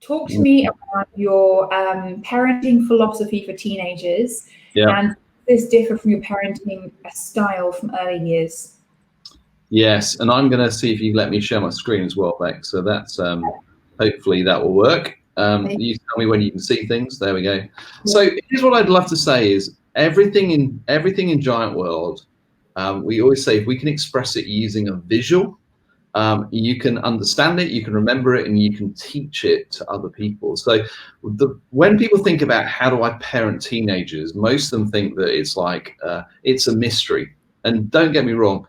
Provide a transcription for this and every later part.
Talk to me about your parenting philosophy for teenagers, Yeah. and does this differ from your parenting style from early years? Yes, and I'm going to see if you let me share my screen as well, Bex. So that's hopefully that will work. You tell me when you can see things. There we go. So here's what I'd love to say is everything in Giant World. We always say if we can express it using a visual, you can understand it, you can remember it, and you can teach it to other people. So when people think about how do I parent teenagers, most of them think that it's like it's a mystery. And don't get me wrong,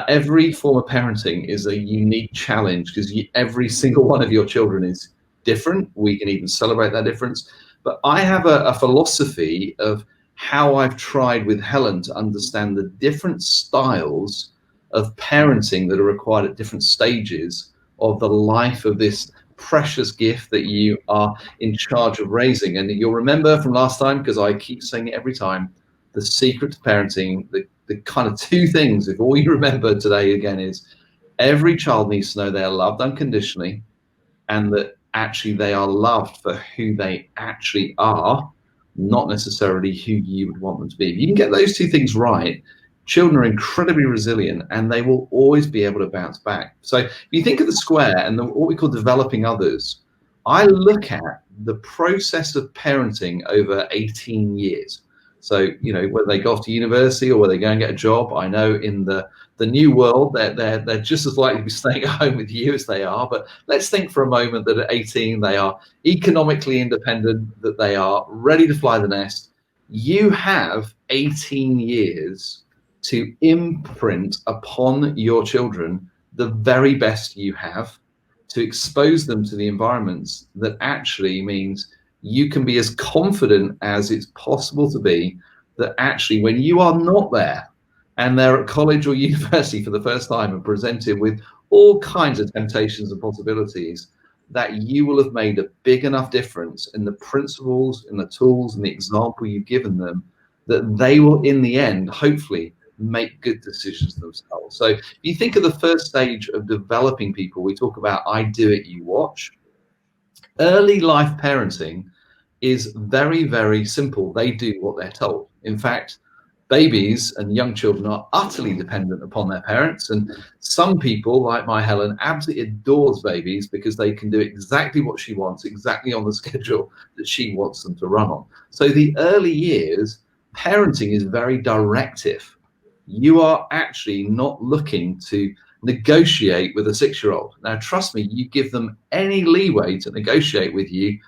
every form of parenting is a unique challenge because every single one of your children is different. We can even celebrate that difference. But I have a philosophy of how I've tried with Helen to understand the different styles of parenting that are required at different stages of the life of this precious gift that you are in charge of raising. And you'll remember from last time, because I keep saying it every time, the secret to parenting, the kind of two things, if all you remember today again, is every child needs to know they are loved unconditionally and that actually they are loved for who they actually are, not necessarily who you would want them to be. If you can get those two things right, children are incredibly resilient and they will always be able to bounce back. So if you think of the square and what we call developing others, I look at the process of parenting over 18 years. So, whether they go off to university or whether they go and get a job, I know in the new world, they're just as likely to be staying at home with you as they are. But let's think for a moment that at 18, they are economically independent, that they are ready to fly the nest. You have 18 years to imprint upon your children the very best you have, to expose them to the environments that actually means you can be as confident as it's possible to be, that actually when you are not there and they're at college or university for the first time and presented with all kinds of temptations and possibilities, that you will have made a big enough difference in the principles and the tools and the example you've given them, that they will in the end hopefully make good decisions themselves. So if you think of the first stage of developing people, we talk about I do it, you watch. Early life parenting is very, very simple. They do what they're told. In fact, babies and young children are utterly dependent upon their parents. And some people, like my Helen, absolutely adores babies because they can do exactly what she wants, exactly on the schedule that she wants them to run on. So the early years, parenting is very directive. You are actually not looking to negotiate with a 6-year-old. Now, trust me, you give them any leeway to negotiate with you,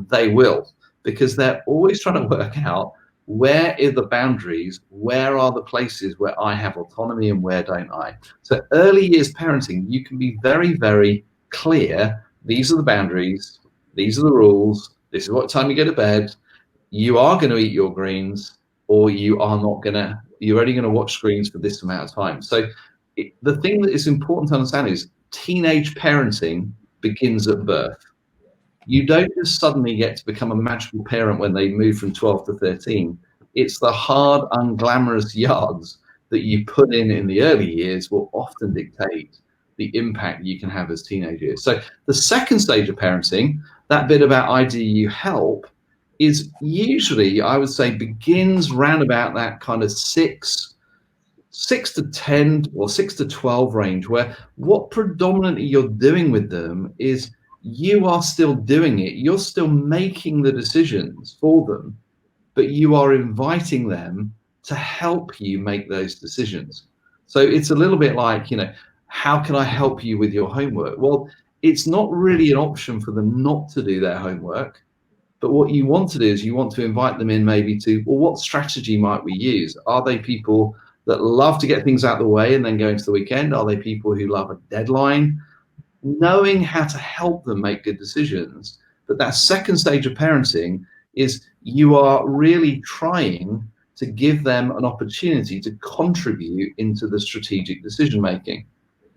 they will, because they're always trying to work out where are the boundaries, where are the places where I have autonomy and where don't I. So early years parenting, you can be very, very clear. These are the boundaries. These are the rules. This is what time you go to bed. You are going to eat your greens, or you are not going to, you're only going to watch screens for this amount of time. So the thing that is important to understand is teenage parenting begins at birth. You don't just suddenly get to become a magical parent when they move from 12 to 13. It's the hard, unglamorous yards that you put in the early years will often dictate the impact you can have as teenagers. So the second stage of parenting, that bit about I do you help, is usually, I would say, begins round about that kind of 6 to 10 or 6 to 12 range, where what predominantly you're doing with them is you are still doing it. You're still making the decisions for them, but you are inviting them to help you make those decisions. So it's a little bit like, how can I help you with your homework? Well, it's not really an option for them not to do their homework. But what you want to do is you want to invite them in maybe to, well, what strategy might we use? Are they people that love to get things out of the way and then go into the weekend? Are they people who love a deadline? Knowing how to help them make good decisions. But that second stage of parenting is you are really trying to give them an opportunity to contribute into the strategic decision making.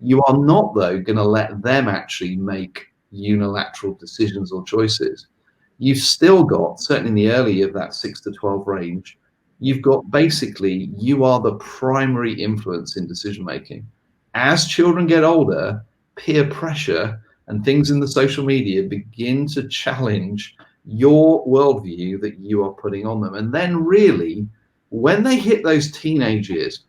You are not, though, going to let them actually make unilateral decisions or choices. You've still got, certainly in the early of that 6 to 12 range, you've got basically, you are the primary influence in decision making. As children get older, peer pressure and things in the social media begin to challenge your worldview that you are putting on them. And then really, when they hit those teenage years,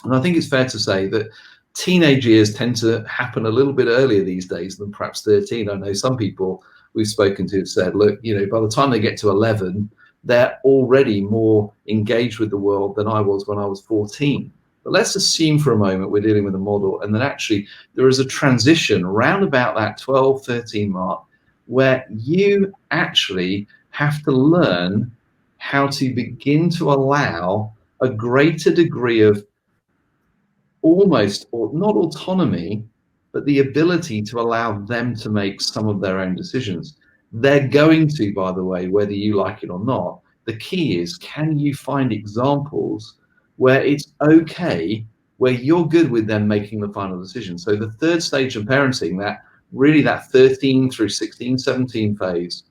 and I think it's fair to say that teenage years tend to happen a little bit earlier these days than perhaps 13. I know some people we've spoken to have said, look, you know, by the time they get to 11, they're already more engaged with the world than I was when I was 14. But let's assume for a moment we're dealing with a model, and then actually there is a transition around about that 12, 13 mark where you actually have to learn how to begin to allow a greater degree of almost, or not autonomy, but the ability to allow them to make some of their own decisions. They're going to, by the way, whether you like it or not. The key is, can you find examples where it's okay, where you're good with them making the final decision? So the third stage of parenting, that really that 13 through 16, 17 phase,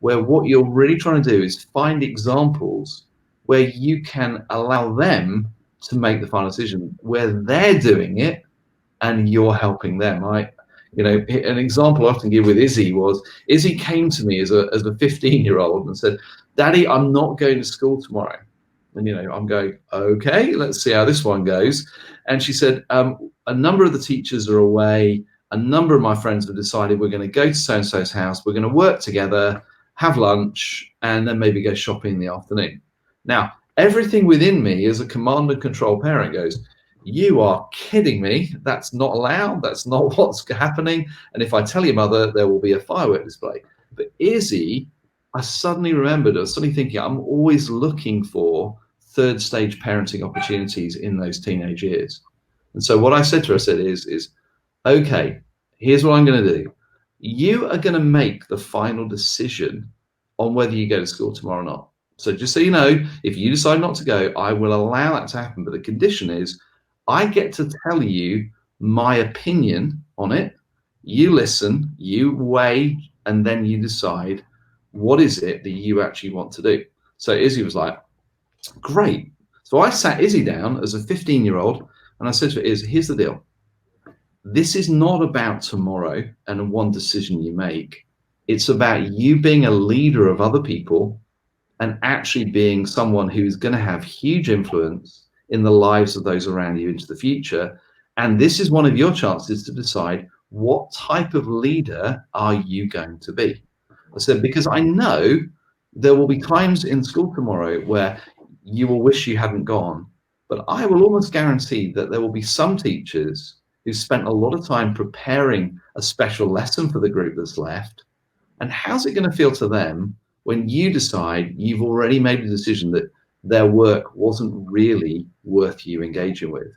where what you're really trying to do is find examples where you can allow them to make the final decision, where they're doing it and you're helping them. You know, an example I often give with Izzy was, Izzy came to me as a 15-year-old and said, Daddy, I'm not going to school tomorrow. And, you know, I'm going, okay, let's see how this one goes. And she said, a number of the teachers are away. A number of my friends have decided we're going to go to so-and-so's house. We're going to work together, have lunch, and then maybe go shopping in the afternoon. Now, everything within me as a command and control parent goes, you are kidding me. That's not allowed. That's not what's happening. And if I tell your mother, there will be a firework display. But Izzy, I suddenly remembered, I was suddenly thinking, I'm always looking for third stage parenting opportunities in those teenage years. And so what I said to her, I said is, okay, here's what I'm going to do. You are going to make the final decision on whether you go to school tomorrow or not. So just so you know, if you decide not to go, I will allow that to happen. But the condition is I get to tell you my opinion on it. You listen, you weigh, and then you decide what is it that you actually want to do. So Izzy was like, great. So I sat Izzy down as a 15-year-old and I said to her, here's the deal. This is not about tomorrow and one decision you make. It's about you being a leader of other people and actually being someone who's going to have huge influence in the lives of those around you into the future. And this is one of your chances to decide, what type of leader are you going to be? I said, because I know there will be times in school tomorrow where you will wish you hadn't gone, but I will almost guarantee that there will be some teachers who spent a lot of time preparing a special lesson for the group that's left. And how's it going to feel to them when you decide you've already made a decision that their work wasn't really worth you engaging with?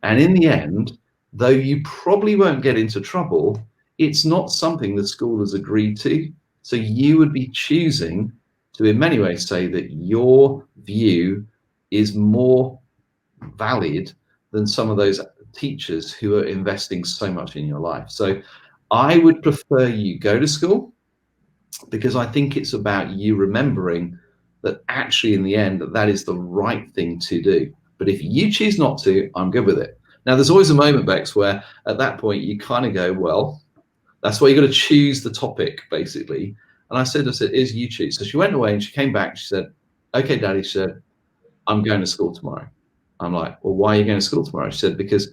And in the end, though you probably won't get into trouble, it's not something the school has agreed to. So you would be choosing to, in many ways, say that your view is more valid than some of those teachers who are investing so much in your life. So I would prefer you go to school, because I think it's about you remembering that actually in the end that is the right thing to do. But if you choose not to, I'm good with it. Now there's always a moment, Bex, where at that point you kind of go, well, that's why you got to choose the topic basically. And I said, is you choose. So she went away and she came back. She said, okay, Daddy, she said, I'm going to school tomorrow. I'm like, well, why are you going to school tomorrow? She said, because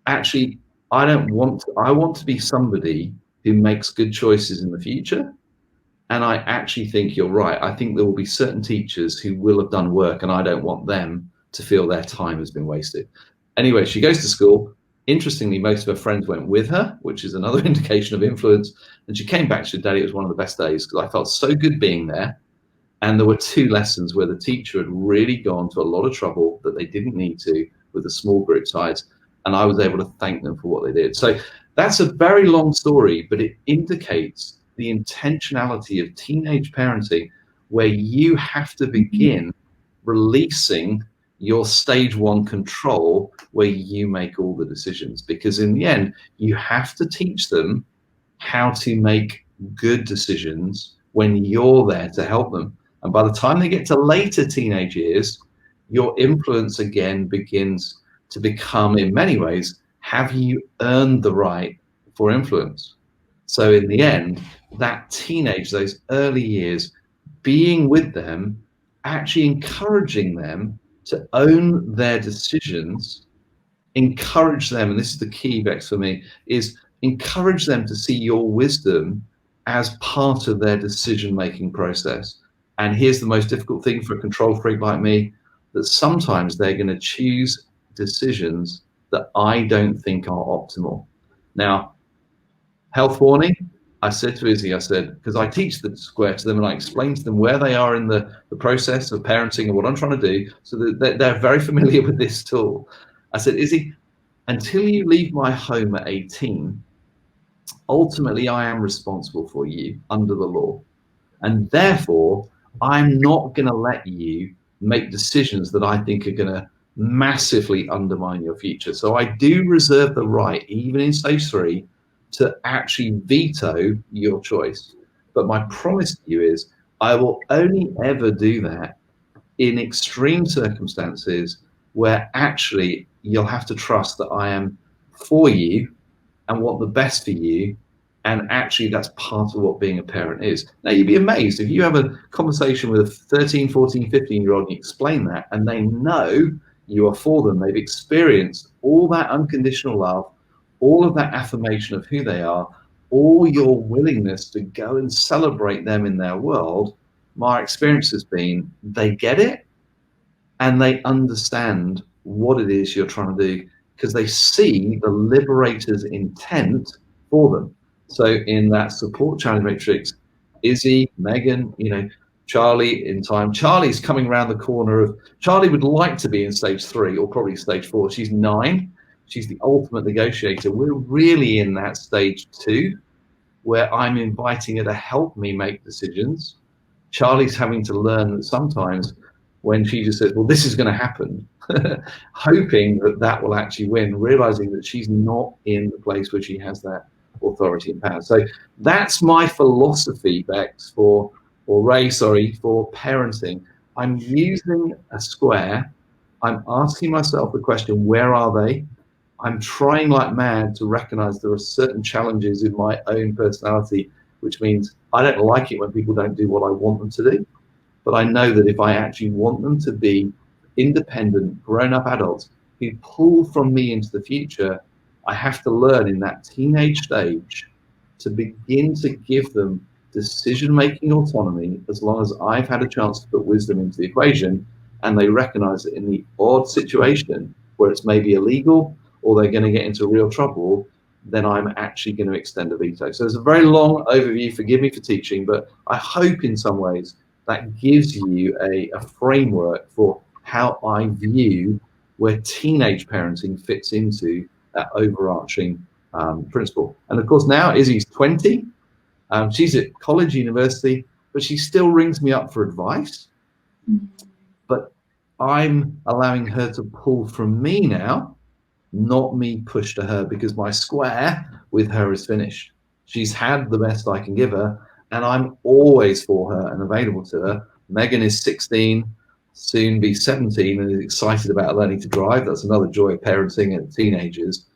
actually I want to be somebody who makes good choices in the future. And I actually think you're right. I think there will be certain teachers who will have done work and I don't want them to feel their time has been wasted. Anyway, she goes to school. Interestingly, most of her friends went with her, which is another indication of influence. And she came back, she said, Daddy, it was one of the best days because I felt so good being there. And there were 2 lessons where the teacher had really gone to a lot of trouble that they didn't need to with the small group size. And I was able to thank them for what they did. So that's a very long story, but it indicates the intentionality of teenage parenting, where you have to begin releasing your stage 1 control, where you make all the decisions, because in the end you have to teach them how to make good decisions when you're there to help them. And by the time they get to later teenage years, your influence again begins to become, in many ways, have you earned the right for influence? So in the end, that teenage, those early years, being with them, actually encouraging them to own their decisions, encourage them, and this is the key, Bex, for me, is encourage them to see your wisdom as part of their decision-making process. And here's the most difficult thing for a control freak like me, that sometimes they're going to choose decisions that I don't think are optimal. Now, health warning, I said to Izzy, I said, because I teach the square to them and I explain to them where they are in the process of parenting and what I'm trying to do, so that they're very familiar with this tool. I said, Izzy, until you leave my home at 18, ultimately I am responsible for you under the law. And therefore, I'm not going to let you make decisions that I think are going to massively undermine your future. So I do reserve the right, even in stage 3, to actually veto your choice. But my promise to you is I will only ever do that in extreme circumstances where actually you'll have to trust that I am for you and want the best for you. And actually, that's part of what being a parent is. Now, you'd be amazed if you have a conversation with a 13, 14, 15-year-old and you explain that, and they know you are for them. They've experienced all that unconditional love, all of that affirmation of who they are, all your willingness to go and celebrate them in their world. My experience has been they get it and they understand what it is you're trying to do, because they see the liberator's intent for them. So in that support challenge matrix, Izzy, Megan, Charlie in time. Charlie's coming around the corner of, Charlie would like to be in stage 3 or probably stage 4. She's 9. She's the ultimate negotiator. We're really in that stage 2 where I'm inviting her to help me make decisions. Charlie's having to learn that sometimes when she just says, well, this is going to happen, hoping that that will actually win, realizing that she's not in the place where she has that authority and power. So that's my philosophy, Bex, for parenting. I'm using a square. I'm asking myself the question, where are they? I'm trying like mad to recognize there are certain challenges in my own personality, which means I don't like it when people don't do what I want them to do. But I know that if I actually want them to be independent, grown-up adults who pull from me into the future, I have to learn in that teenage stage to begin to give them decision-making autonomy, as long as I've had a chance to put wisdom into the equation, and they recognize that in the odd situation where it's maybe illegal or they're going to get into real trouble, then I'm actually going to extend a veto. So it's a very long overview, forgive me for teaching, but I hope in some ways that gives you a framework for how I view where teenage parenting fits into that overarching principle. And of course, now Izzy's 20. She's at college, university, but she still rings me up for advice. But I'm allowing her to pull from me now, not me push to her, because my square with her is finished. She's had the best I can give her, and I'm always for her and available to her. Megan is 16, soon be 17, and is excited about learning to drive. That's another joy of parenting at teenagers.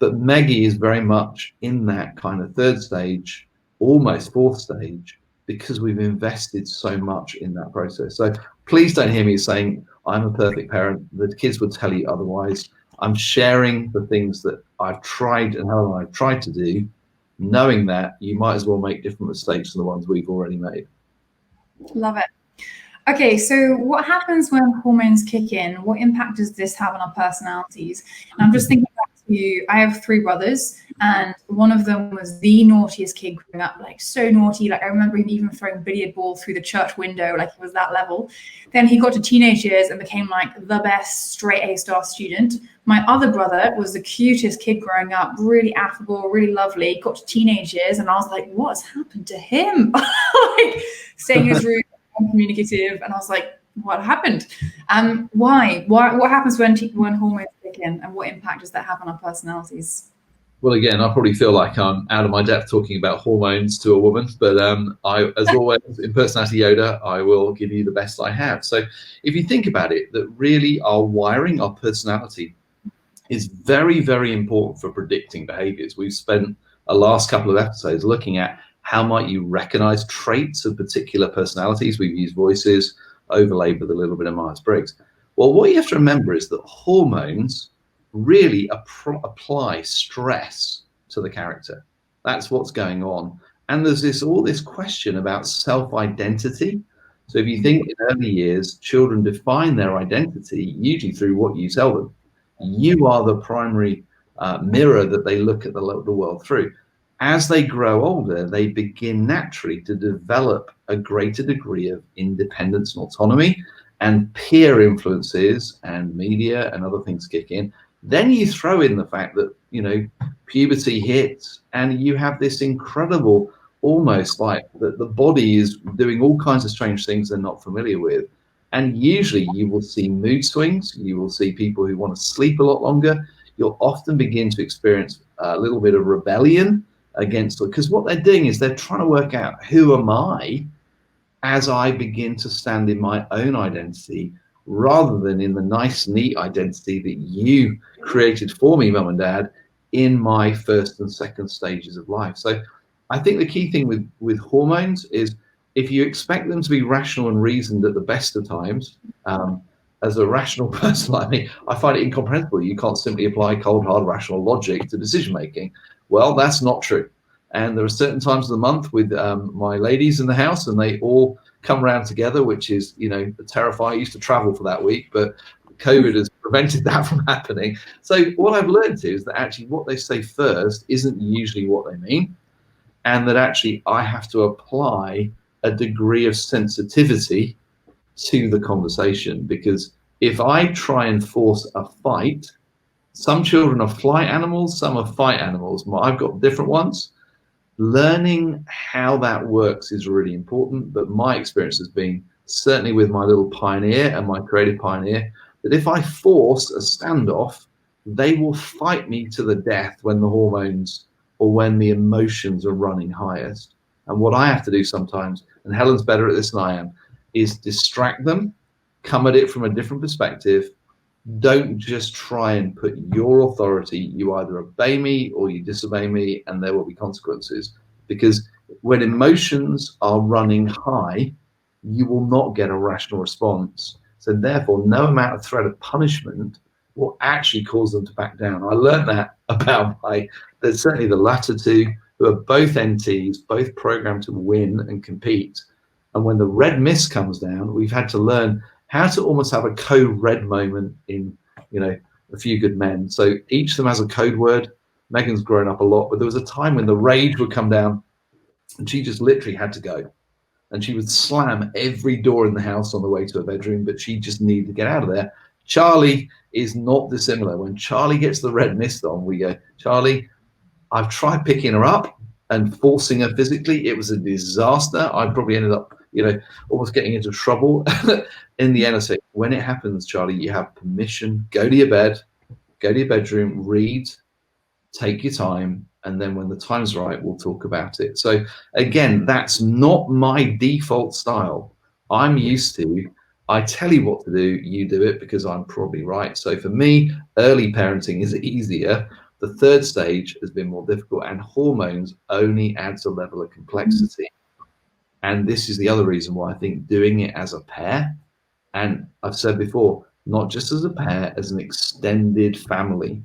But Maggie is very much in that kind of 3rd stage, almost 4th stage, because we've invested so much in that process. So please don't hear me saying I'm a perfect parent. The kids would tell you otherwise. I'm sharing the things that I've tried and how I've tried to do, knowing that you might as well make different mistakes than the ones we've already made. Love it. Okay, so what happens when hormones kick in? What impact does this have on our personalities? And I'm just thinking back to you. I have 3 brothers, and one of them was the naughtiest kid growing up, like so naughty. Like I remember him even throwing billiard balls through the church window, like he was that level. Then he got to teenage years and became like the best straight A-star student. My other brother was the cutest kid growing up, really affable, really lovely. Got to teenage years, and I was like, what's happened to him? Like staying in his room, communicative, and I was like, what happened? Why? What happens when hormones kick in, and what impact does that have on our personalities? Well, again, I probably feel like I'm out of my depth talking about hormones to a woman, but I, as always, in Personality Yoda, I will give you the best I have. So if you think about it, that really our wiring, our personality is very, very important for predicting behaviors. We've spent a last couple of episodes looking at how might you recognize traits of particular personalities. We've used voices overlaid with a little bit of Myers-Briggs. Well, what you have to remember is that hormones really apply stress to the character. That's what's going on. And there's all this question about self-identity. So if you think in early years, children define their identity usually through what you tell them. You are the primary mirror that they look at the world through. As they grow older, they begin naturally to develop a greater degree of independence and autonomy, and peer influences and media and other things kick in. Then you throw in the fact that, puberty hits and you have this incredible, almost like the body is doing all kinds of strange things they're not familiar with. And usually you will see mood swings. You will see people who want to sleep a lot longer. You'll often begin to experience a little bit of rebellion against it, because what they're doing is they're trying to work out, who am I as I begin to stand in my own identity, rather than in the nice, neat identity that you created for me, mum and dad, in my first and second stages of life. So I think the key thing with hormones is, if you expect them to be rational and reasoned at the best of times, as a rational person like me, I find it incomprehensible. You can't simply apply cold, hard, rational logic to decision making. Well, that's not true. And there are certain times of the month with my ladies in the house, and they all come around together, which is, terrifying. I used to travel for that week, but COVID has prevented that from happening. So what I've learned is that actually what they say first isn't usually what they mean, and that actually I have to apply a degree of sensitivity to the conversation, because if I try and force a fight, some children are flight animals, some are fight animals. I've got different ones. Learning how that works is really important, but my experience has been, certainly with my little pioneer and my creative pioneer, that if I force a standoff, they will fight me to the death when the hormones or when the emotions are running highest. And what I have to do sometimes, and Helen's better at this than I am, is distract them, come at it from a different perspective. Don't just try and put your authority. You either obey me or you disobey me, and there will be consequences. Because when emotions are running high, you will not get a rational response. So therefore, no amount of threat of punishment will actually cause them to back down. I learned that about there's certainly the latter two, who are both NTs, both programmed to win and compete. And when the red mist comes down, we've had to learn how to almost have a code-red moment in, A Few Good Men. So each of them has a code word. Megan's grown up a lot, but there was a time when the rage would come down and she just literally had to go. And she would slam every door in the house on the way to her bedroom, but she just needed to get out of there. Charlie is not dissimilar. When Charlie gets the red mist on, we go, Charlie, I've tried picking her up and forcing her physically. It was a disaster. I probably ended up, almost getting into trouble. In the end, I say, when it happens, Charlie, you have permission. Go to your bed, go to your bedroom, read, take your time, and then when the time's right, we'll talk about it. So again, that's not my default style. I'm used to, I tell you what to do, you do it, because I'm probably right. So for me, early parenting is easier. The third stage has been more difficult, and hormones only adds a level of complexity. And this is the other reason why I think doing it as a pair, and I've said before, not just as a pair, as an extended family.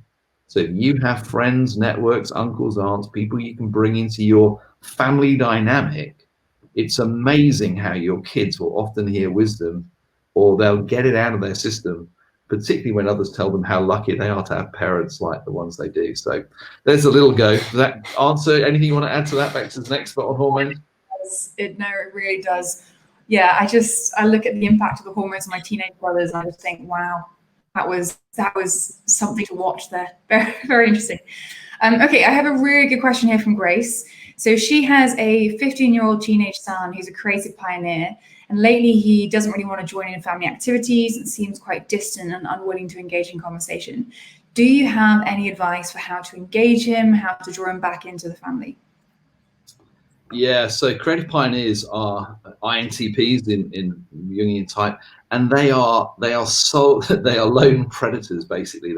So if you have friends, networks, uncles, aunts, people you can bring into your family dynamic, it's amazing how your kids will often hear wisdom, or they'll get it out of their system, particularly when others tell them how lucky they are to have parents like the ones they do. So there's a little go. Does that answer anything you want to add to that, Bex, as an expert on hormones? It really does. Yeah, I look at the impact of the hormones on my teenage brothers, and I just think, wow, that was something to watch there. Very, very interesting. Okay, I have a really good question here from Grace. So she has a 15-year-old teenage son who's a creative pioneer, and lately he doesn't really want to join in family activities and seems quite distant and unwilling to engage in conversation. Do you have any advice for how to engage him, how to draw him back into the family? Yeah, so creative pioneers are INTPs in Jungian type, and they are lone predators. Basically,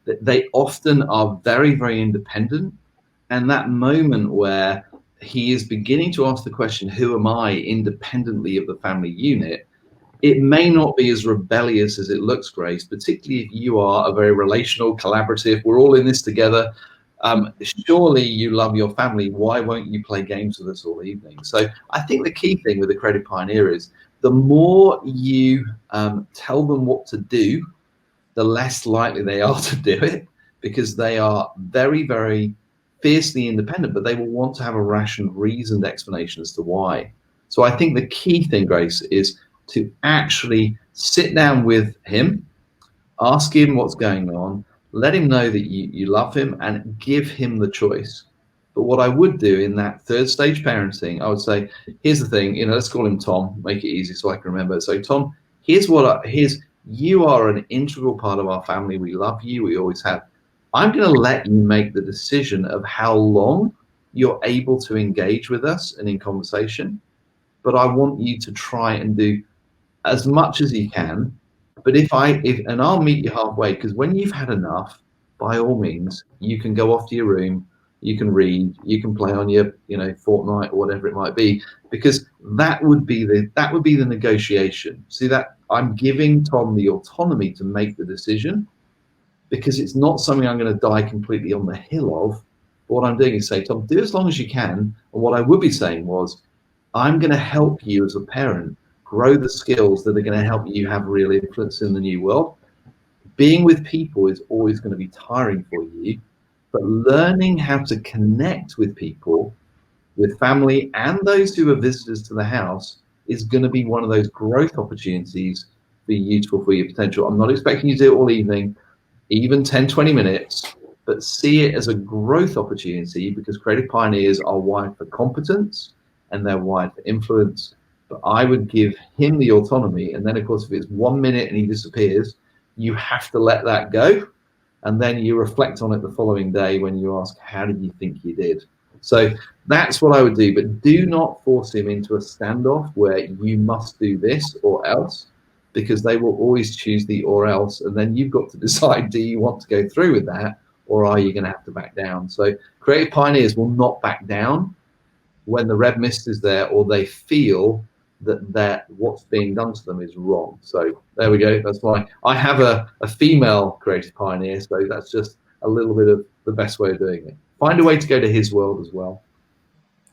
they often are very, very independent, And that moment where he is beginning to ask the question, who am I, independently of the family unit, it may not be as rebellious as it looks, Grace, particularly if you are a very relational, collaborative, we're all in this together. Surely you love your family. Why won't you play games with us all evening? So I think the key thing with the Creative Pioneer is the more you tell them what to do, the less likely they are to do it, because they are very, very fiercely independent, but they will want to have a rational, reasoned explanation as to why. So I think the key thing, Grace, is to actually sit down with him, ask him what's going on, let him know that you love him, and give him the choice. But what I would do in that third stage parenting, I would say, here's the thing, let's call him Tom, make it easy so I can remember. So Tom, you are an integral part of our family. We love you, we always have. I'm going to let you make the decision of how long you're able to engage with us and in conversation. But I want you to try and do as much as you can. But and I'll meet you halfway, because when you've had enough, by all means, you can go off to your room, you can read, you can play on your, Fortnite or whatever it might be, because that would be the negotiation. See, that I'm giving Tom the autonomy to make the decision, because it's not something I'm going to die completely on the hill of. But what I'm doing is say, Tom, do as long as you can. And what I would be saying was, I'm going to help you as a parent grow the skills that are going to help you have real influence in the new world. Being with people is always going to be tiring for you, but learning how to connect with people, with family and those who are visitors to the house, is going to be one of those growth opportunities for you to fulfill your potential. I'm not expecting you to do it all evening, even 10, 20 minutes, but see it as a growth opportunity, because Creative Pioneers are wired for competence and they're wired for influence. But I would give him the autonomy. And then, of course, if it's 1 minute and he disappears, you have to let that go. And then you reflect on it the following day when you ask, how did you think you did? So that's what I would do. But do not force him into a standoff where you must do this or else, because they will always choose the or else. And then you've got to decide, do you want to go through with that, or are you going to have to back down? So Creative Pioneers will not back down when the red mist is there, or they feel that what's being done to them is wrong. So there we go. That's why I have a female Creative Pioneer. So that's just a little bit of the best way of doing it. Find a way to go to his world as well.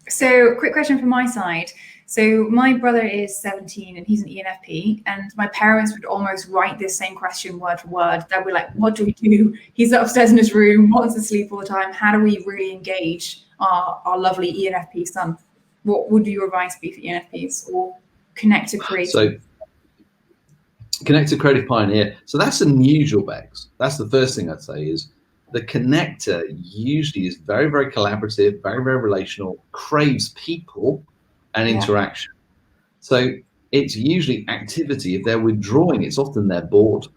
So quick question from my side. So my brother is 17 and he's an ENFP, and my parents would almost write this same question word for word. They'd be like, what do we do? He's upstairs in his room, wants to sleep all the time. How do we really engage our lovely ENFP son? What would your advice be for ENFPs, or connect to creative? So connect to Creative Pioneer. So that's unusual, Bex. That's the first thing I'd say is the connector usually is very, very collaborative, very, very relational, craves people and interaction. So it's usually activity. If they're withdrawing, it's often they're bored,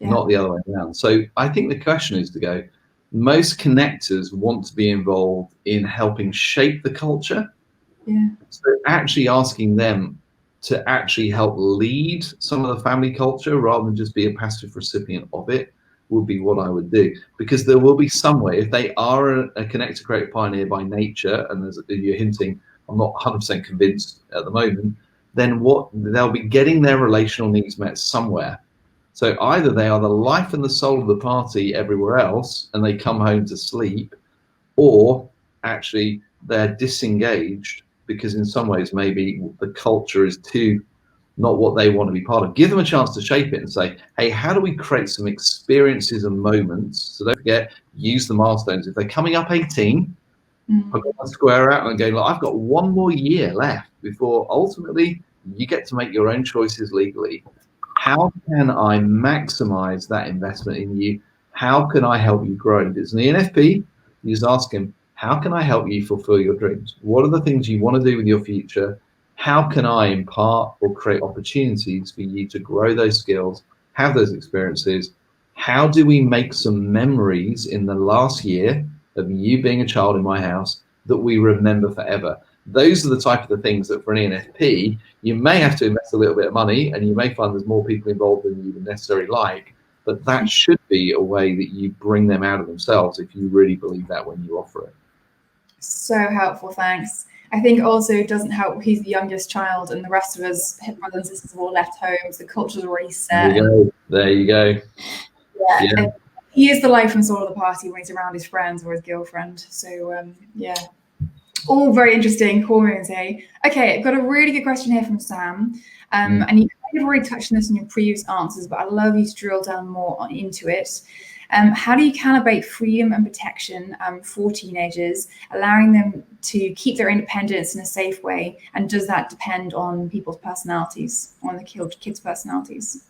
not the other way around. So I think the question is to go, most connectors want to be involved in helping shape the culture. So actually asking them to actually help lead some of the family culture rather than just be a passive recipient of it would be what I would do. Because there will be some way, if they are a connector Creative Pioneer by nature, and as you're hinting, I'm not 100% convinced at the moment, then what they'll be getting their relational needs met somewhere. So either they are the life and the soul of the party everywhere else and they come home to sleep, or actually they're disengaged because in some ways maybe the culture is too not what they want to be part of. Give them a chance to shape it and say, hey, how do we create some experiences and moments? So don't forget, use the milestones. If they're coming up 18, I've got to square out and go, look, I've got 1 more year left before ultimately you get to make your own choices legally. How can I maximize that investment in you? How can I help you grow? If it's an ENFP, you just ask him, how can I help you fulfill your dreams? What are the things you want to do with your future? How can I impart or create opportunities for you to grow those skills, have those experiences? How do we make some memories in the last year of you being a child in my house that we remember forever? Those are the type of the things that for an ENFP, you may have to invest a little bit of money and you may find there's more people involved than you would necessarily like, but that should be a way that you bring them out of themselves if you really believe that when you offer it. So helpful, thanks. I think also it doesn't help he's the youngest child and the rest of us, his brothers and sisters, have all left home, so the culture's already set. There you go. Yeah. Yeah. He is the life and soul of the party when he's around his friends or his girlfriend. So yeah, all very interesting. Hormones, hey? Okay, I've got a really good question here from Sam. And you kind of already touched on this in your previous answers, but I'd love you to drill down more into it. How do you calibrate freedom and protection for teenagers, allowing them to keep their independence in a safe way? And does that depend on people's personalities, on the kids' personalities?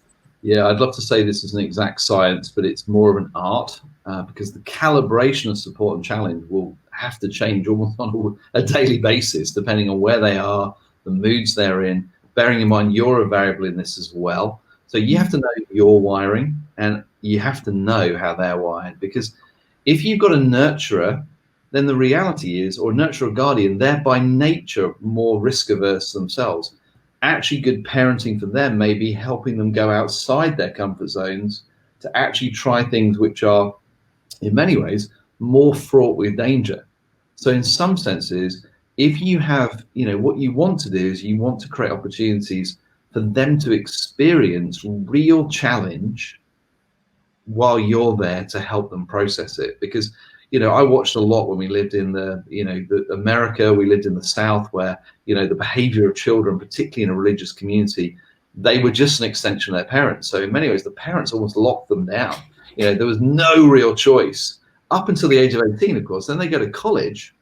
Yeah, I'd love to say this is an exact science, but it's more of an art because the calibration of support and challenge will have to change almost on a daily basis, depending on where they are, the moods they're in, bearing in mind you're a variable in this as well. So you have to know your wiring and you have to know how they're wired, because if you've got a nurturer, then the reality is, or nurturer or guardian, they're by nature more risk averse themselves. Actually, good parenting for them may be helping them go outside their comfort zones to actually try things which are, in many ways, more fraught with danger. So in some senses, if you have, what you want to do is you want to create opportunities for them to experience real challenge while you're there to help them process it. Because I watched a lot when we lived in America. We lived in the South, where the behavior of children, particularly in a religious community, they were just an extension of their parents. So in many ways the parents almost locked them down. There was no real choice up until the age of 18, of course. Then they go to college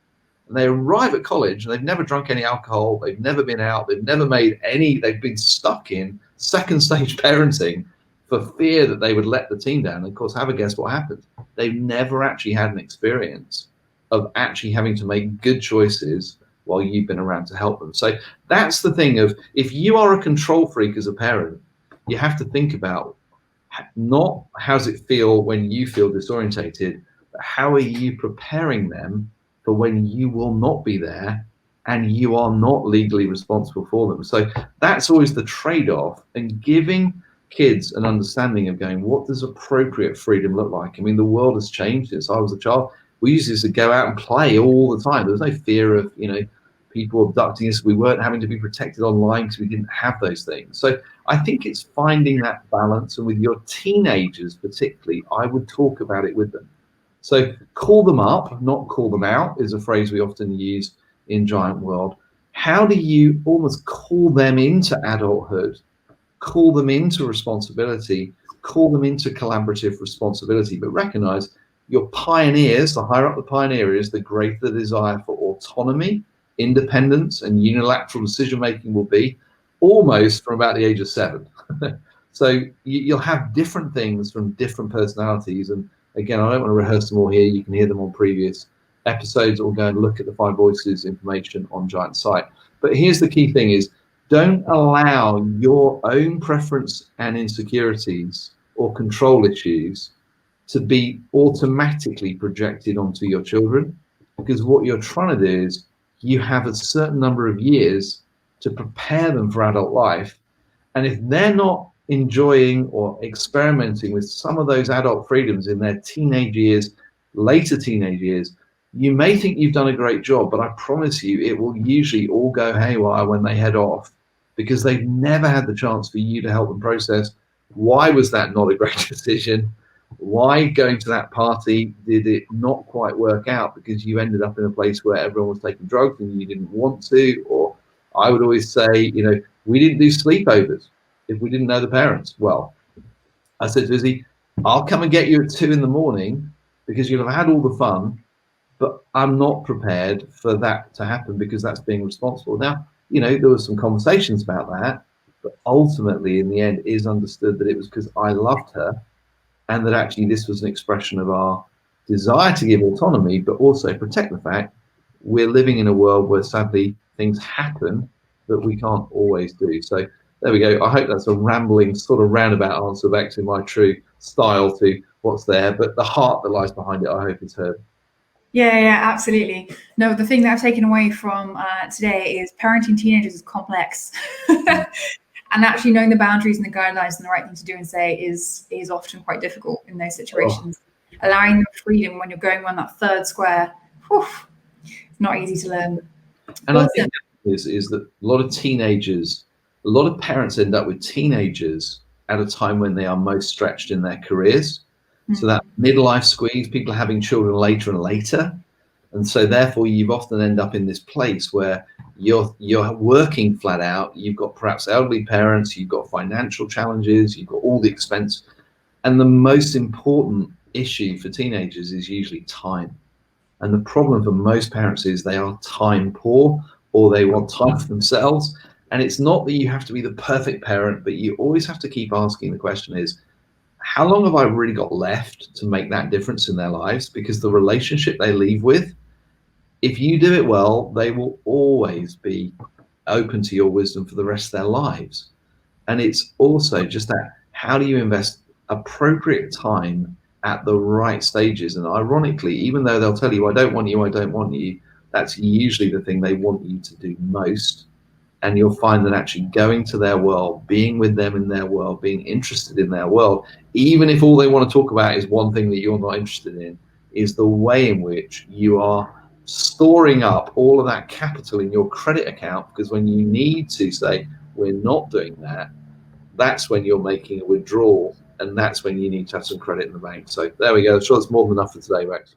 and they arrive at college and they've never drunk any alcohol, they've never been out, they've been stuck in second stage parenting for fear that they would let the team down. And of course, have a guess what happened. They've never actually had an experience of actually having to make good choices while you've been around to help them. So that's the thing of, if you are a control freak as a parent, you have to think about not how does it feel when you feel disorientated, but how are you preparing them for when you will not be there and you are not legally responsible for them. So that's always the trade-off, and giving kids an understanding of going, what does appropriate freedom look like? I mean, the world has changed since I was a child. We used to go out and play all the time. There was no fear of, people abducting us. We weren't having to be protected online because we didn't have those things. So I think it's finding that balance. And with your teenagers particularly, I would talk about it with them. So call them up, not call them out, is a phrase we often use in Giant World. How do you almost call them into adulthood, call them into responsibility, call them into collaborative responsibility, but recognize your pioneers, the higher up the pioneer is, the greater the desire for autonomy, independence, and unilateral decision-making will be, almost from about the age of 7. So you'll have different things from different personalities. And again, I don't want to rehearse them all here. You can hear them on previous episodes, or go and look at the 5 Voices information on Giant site. But here's the key thing is, don't allow your own preference and insecurities or control issues to be automatically projected onto your children, because what you're trying to do is you have a certain number of years to prepare them for adult life. And if they're not enjoying or experimenting with some of those adult freedoms in their teenage years, later teenage years, you may think you've done a great job, but I promise you it will usually all go haywire when they head off, because they've never had the chance for you to help them process, why was that not a great decision? Why going to that party did it not quite work out because you ended up in a place where everyone was taking drugs and you didn't want to? Or I would always say, we didn't do sleepovers if we didn't know the parents. Well, I said to Izzy, I'll come and get you at 2 a.m. because you'll have had all the fun, but I'm not prepared for that to happen because that's being responsible. Now, there were some conversations about that, but ultimately in the end it is understood that it was because I loved her, and that actually this was an expression of our desire to give autonomy, but also protect the fact we're living in a world where sadly things happen that we can't always do. So there we go. I hope that's a rambling sort of roundabout answer back to my true style to what's there, but the heart that lies behind it, I hope is heard. Yeah, absolutely. No, the thing that I've taken away from today is parenting teenagers is complex. And actually knowing the boundaries and the guidelines and the right thing to do and say is often quite difficult in those situations. Allowing them freedom when you're going around that third square, it's not easy to learn. And Awesome. I think is that a lot of teenagers, a lot of parents end up with teenagers at a time when they are most stretched in their careers. So that midlife squeeze, people are having children later and later. And so therefore you've often end up in this place where you're working flat out. You've got perhaps elderly parents, you've got financial challenges, you've got all the expense. And the most important issue for teenagers is usually time. And the problem for most parents is they are time poor, or they want time for themselves. And it's not that you have to be the perfect parent, but you always have to keep asking the question is, how long have I really got left to make that difference in their lives? Because the relationship they leave with, if you do it well, they will always be open to your wisdom for the rest of their lives. And it's also just that, how do you invest appropriate time at the right stages? And ironically, even though they'll tell you, I don't want you, I don't want you, that's usually the thing they want you to do most. And you'll find that actually going to their world, being with them in their world, being interested in their world, even if all they want to talk about is one thing that you're not interested in, is the way in which you are storing up all of that capital in your credit account. Because when you need to say, we're not doing that, that's when you're making a withdrawal, and that's when you need to have some credit in the bank. So there we go. I'm sure that's more than enough for today, Rex.